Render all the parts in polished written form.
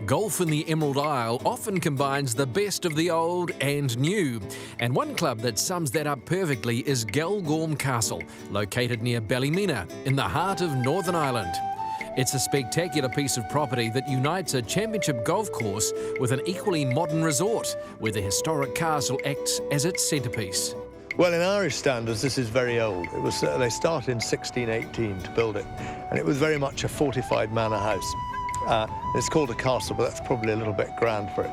Golf in the Emerald Isle often combines the best of the old and new. And one club that sums that up perfectly is Galgorm Castle, located near Ballymena, in the heart of Northern Ireland. It's a spectacular piece of property that unites a championship golf course with an equally modern resort, where the historic castle acts as its centrepiece. Well, in Irish standards, this is very old. They started in 1618 to build it, and it was very much a fortified manor house. It's called a castle, but that's probably a little bit grand for it.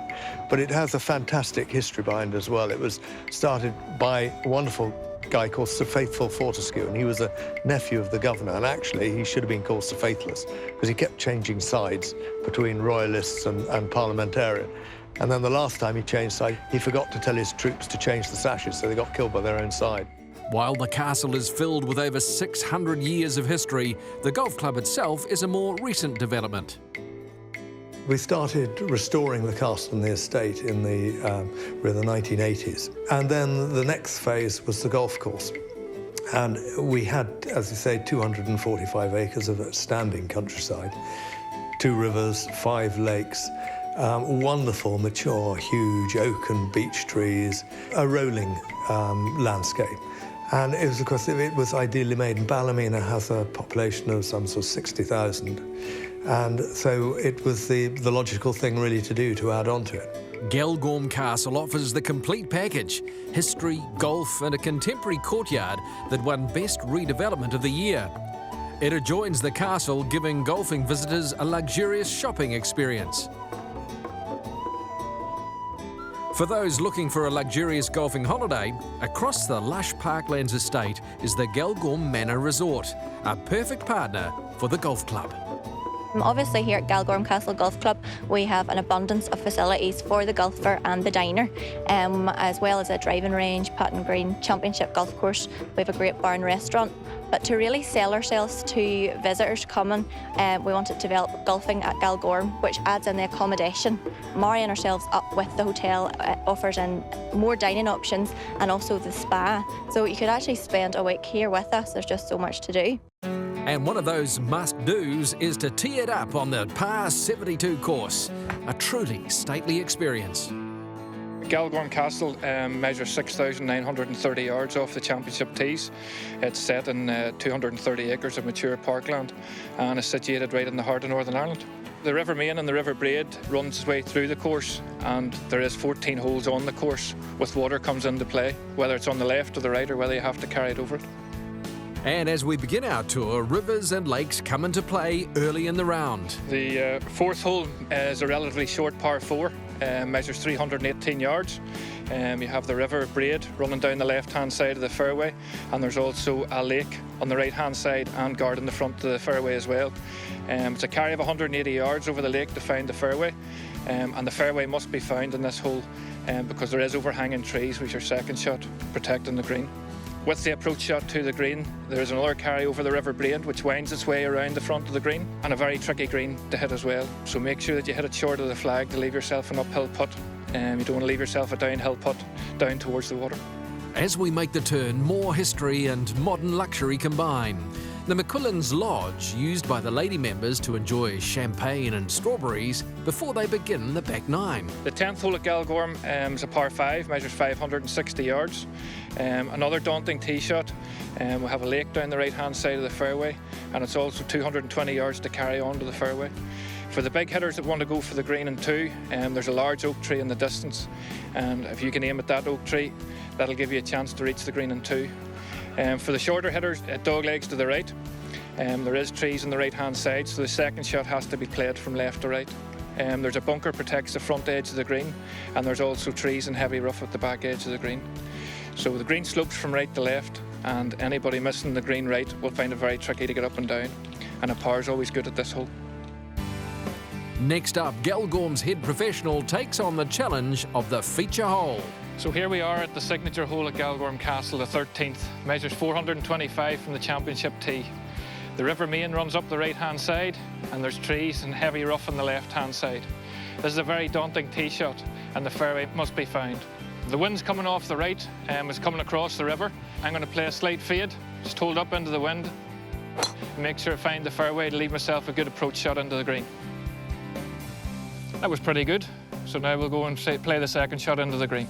But it has a fantastic history behind it as well. It was started by a wonderful guy called Sir Faithful Fortescue, and he was a nephew of the governor, and actually he should have been called Sir Faithless, because he kept changing sides between royalists and parliamentarian. And then the last time he changed side, he forgot to tell his troops to change the sashes, so they got killed by their own side. While the castle is filled with over 600 years of history, the golf club itself is a more recent development. We started restoring the castle and the estate in the 1980s. And then the next phase was the golf course. And we had, as you say, 245 acres of standing countryside, 2 rivers, 5 lakes, wonderful, mature, huge oak and beech trees, a rolling landscape. And it was, of course, it was ideally made. And Ballymena has a population of some sort of 60,000. And so it was the logical thing really to do, to add on to it. Galgorm Castle offers the complete package: history, golf and a contemporary courtyard that won Best Redevelopment of the Year. It adjoins the castle, giving golfing visitors a luxurious shopping experience. For those looking for a luxurious golfing holiday, across the lush Parklands estate is the Galgorm Manor Resort, a perfect partner for the golf club. Obviously here at Galgorm Castle Golf Club we have an abundance of facilities for the golfer and the diner, as well as a driving range, putting green, championship golf course. We have a great bar and restaurant. But to really sell ourselves to visitors coming, we wanted to develop golfing at Galgorm, which adds in the accommodation. Marrying ourselves up with the hotel offers in more dining options and also the spa. So you could actually spend a week here with us. There's just so much to do. And one of those must-dos is to tee it up on the par 72 course. A truly stately experience. Galgorm Castle measures 6,930 yards off the championship tees. It's set in 230 acres of mature parkland and is situated right in the heart of Northern Ireland. The River Main and the River Braid runs its way through the course, and there is 14 holes on the course with water comes into play, whether it's on the left or the right or whether you have to carry it over it. And as we begin our tour, rivers and lakes come into play early in the round. The 4th hole is a relatively short par 4, measures 318 yards. You have the River Braid running down the left-hand side of the fairway, and there's also a lake on the right-hand side and guarding the front of the fairway as well. It's a carry of 180 yards over the lake to find the fairway, and the fairway must be found in this hole because there is overhanging trees, which are second shot, protecting the green. With the approach shot to the green, there is another carry over the River Braid, which winds its way around the front of the green, and a very tricky green to hit as well. So make sure that you hit it short of the flag to leave yourself an uphill putt. You don't want to leave yourself a downhill putt down towards the water. As we make the turn, more history and modern luxury combine. The McQuillan's Lodge, used by the lady members to enjoy champagne and strawberries before they begin the back nine. The 10th hole at Galgorm is a par 5, measures 560 yards. Another daunting tee shot. We have a lake down the right-hand side of the fairway, and it's also 220 yards to carry onto the fairway. For the big hitters that want to go for the green in 2, there's a large oak tree in the distance, and if you can aim at that oak tree, that'll give you a chance to reach the green in 2. For the shorter hitters, dog legs to the right. There is trees on the right-hand side, so the second shot has to be played from left to right. There's a bunker protects the front edge of the green, and there's also trees and heavy rough at the back edge of the green. So the green slopes from right to left, and anybody missing the green right will find it very tricky to get up and down, and a par is always good at this hole. Next up, Galgorm's head professional takes on the challenge of the feature hole. So here we are at the signature hole at Galgorm Castle, the 13th. Measures 425 from the championship tee. The River Main runs up the right-hand side, and there's trees and heavy rough on the left-hand side. This is a very daunting tee shot, and the fairway must be found. The wind's coming off the right, is coming across the river. I'm going to play a slight fade, just hold up into the wind, and make sure I find the fairway to leave myself a good approach shot into the green. That was pretty good. So now we'll go and play the second shot into the green.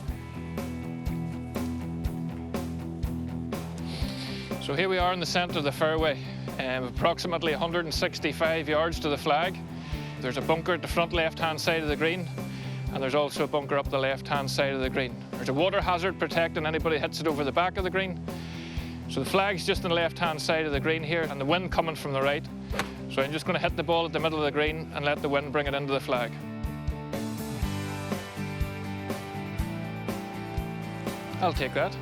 So here we are in the centre of the fairway, approximately 165 yards to the flag. There's a bunker at the front left-hand side of the green, and there's also a bunker up the left-hand side of the green. There's a water hazard protecting anybody hits it over the back of the green. So the flag's just on the left-hand side of the green here, and the wind coming from the right. So I'm just going to hit the ball at the middle of the green and let the wind bring it into the flag. I'll take that.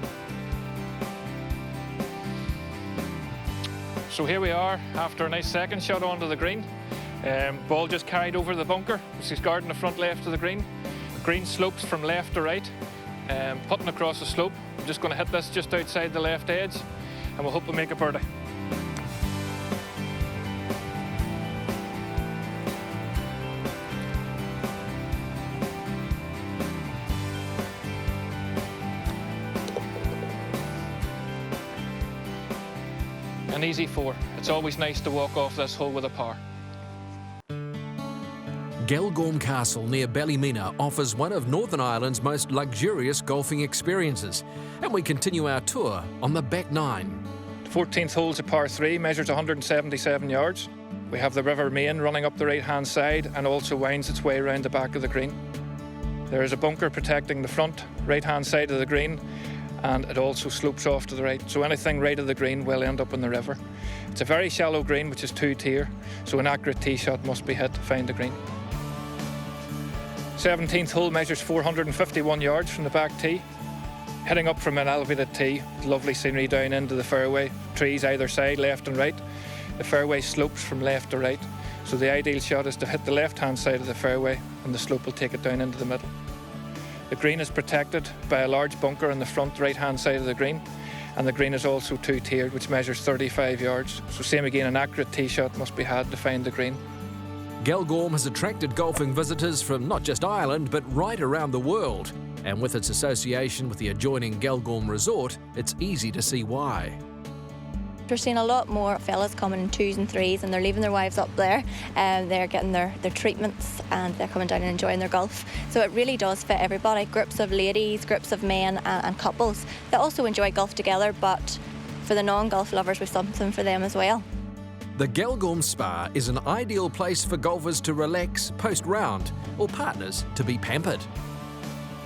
So here we are after a nice second shot onto the green. Ball just carried over the bunker, which is guarding the front left of the green. Green slopes from left to right, putting across the slope. I'm just going to hit this just outside the left edge, and we'll hope we make a birdie. An easy 4. It's always nice to walk off this hole with a par. Galgorm Castle near Ballymena offers one of Northern Ireland's most luxurious golfing experiences, and we continue our tour on the back 9. The 14th hole's a par 3, measures 177 yards. We have the River Main running up the right-hand side and also winds its way around the back of the green. There is a bunker protecting the front right-hand side of the green, and it also slopes off to the right, so anything right of the green will end up in the river. It's a very shallow green, which is 2-tier, so an accurate tee shot must be hit to find the green. 17th hole measures 451 yards from the back tee. Heading up from an elevated tee, lovely scenery down into the fairway, trees either side, left and right. The fairway slopes from left to right, so the ideal shot is to hit the left-hand side of the fairway, and the slope will take it down into the middle. The green is protected by a large bunker on the front right-hand side of the green, and the green is also 2-tiered, which measures 35 yards. So same again, an accurate tee shot must be had to find the green. Galgorm has attracted golfing visitors from not just Ireland, but right around the world. And with its association with the adjoining Galgorm Resort, it's easy to see why. We're seeing a lot more fellas coming in 2s and 3s, and they're leaving their wives up there, and they're getting their treatments, and they're coming down and enjoying their golf. So it really does fit everybody, groups of ladies, groups of men and couples that also enjoy golf together, but for the non-golf lovers, we've something for them as well. The Galgorm Spa is an ideal place for golfers to relax post-round, or partners to be pampered.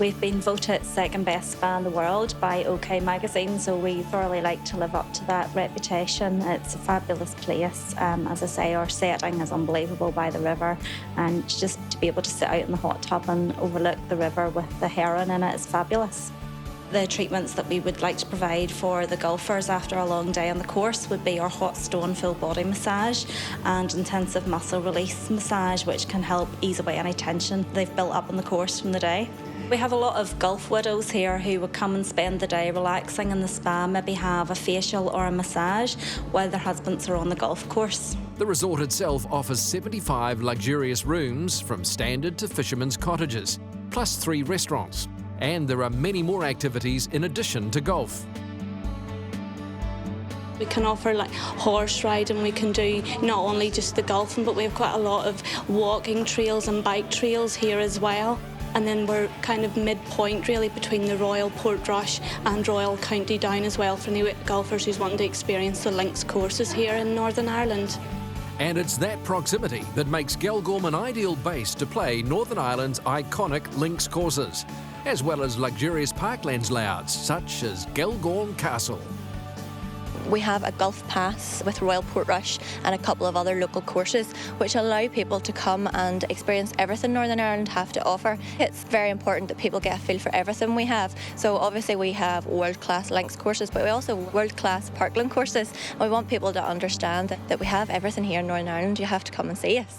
We've been voted second best spa in the world by OK magazine, so we thoroughly like to live up to that reputation. It's a fabulous place. As I say, our setting is unbelievable by the river, and just to be able to sit out in the hot tub and overlook the river with the heron in it is fabulous. The treatments that we would like to provide for the golfers after a long day on the course would be our hot stone full body massage and intensive muscle release massage, which can help ease away any tension they've built up on the course from the day. We have a lot of golf widows here who would come and spend the day relaxing in the spa, maybe have a facial or a massage while their husbands are on the golf course. The resort itself offers 75 luxurious rooms, from standard to fishermen's cottages, plus 3 restaurants. And there are many more activities in addition to golf. We can offer like horse riding, we can do not only just the golfing, but we have quite a lot of walking trails and bike trails here as well. And then we're kind of midpoint really between the Royal Portrush and Royal County Down as well for new golfers who's wanting to experience the links courses here in Northern Ireland. And it's that proximity that makes Galgorm an ideal base to play Northern Ireland's iconic links courses, as well as luxurious parklands layouts such as Galgorm Castle. We have a golf pass with Royal Portrush and a couple of other local courses which allow people to come and experience everything Northern Ireland have to offer. It's very important that people get a feel for everything we have. So obviously we have world-class links courses, but we also have world-class parkland courses. And we want people to understand that we have everything here in Northern Ireland. You have to come and see us.